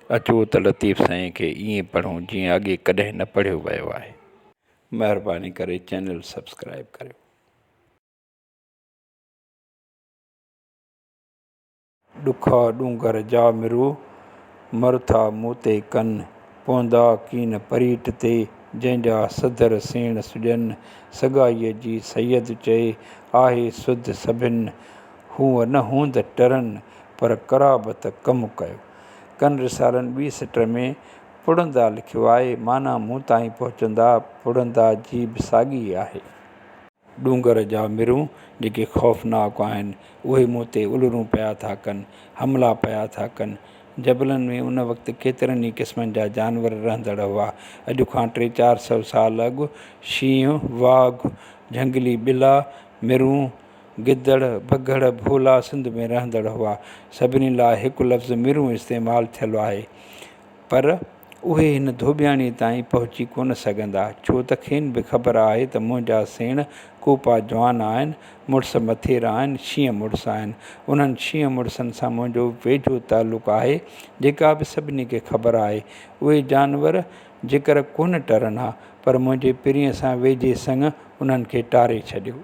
अचो त लतीफ़ साईं खे ईअं पढ़ूं जीअं अॻे कॾहिं न पढ़ियो वियो आहे। महिरबानी करे चैनल सब्सक्राइब करियो। ॾुखा ॾूंगर जा मिरू मरुथा मूं ते कनि पवंदा कीन परीट ते जंहिंजा सदर सेण सुॼनि सगाईअ जी सैयद चए आहे सुध सभिनि हूअ न हूंद टरनि पर कराबत कमु कयो। कनि रिसालनि ॿी सिट में पुड़ंदा लिखियो आहे, माना मूं ताईं पहुचंदा पुड़ंदा जी बि साॻी आहे। ॾूंगर जा मिरू जेके ख़ौफ़नाक आहिनि उहे मूं ते उलरूं पिया था कनि, हमला पिया था कनि। जबलनि में उन वक़्तु केतिरनि ई क़िस्मनि जा जानवर रहंदड़ हुआ। अॼु खां 300-400 साल अॻु शींहं, वाघ, झंगली ॿिला, मिरूं, गिदड़, भगड़, भोला सिंध में रहंदड़ हुआ। सभिनी लाइ हिकु लफ़्ज़ मिरूं इस्तेमालु थियलु आहे, पर उहे हिन धोबियाणी ताईं पहुची कोन सघंदा, छो त खेनि बि ख़बर आहे त मुंहिंजा सेण कोपा जवान आहिनि, मुड़ुस मथेरा आहिनि, शींहं मुड़ुस आहिनि। उन्हनि शींहं मुड़ुसनि सां मुंहिंजो वेझो तालुक़ु आहे, जेका बि सभिनी खे ख़बर आहे। उहे जानवर जेकर कोन टरनि हा, पर मुंहिंजे पिरीअ सां वेझे संग उन्हनि खे टारे छॾियो।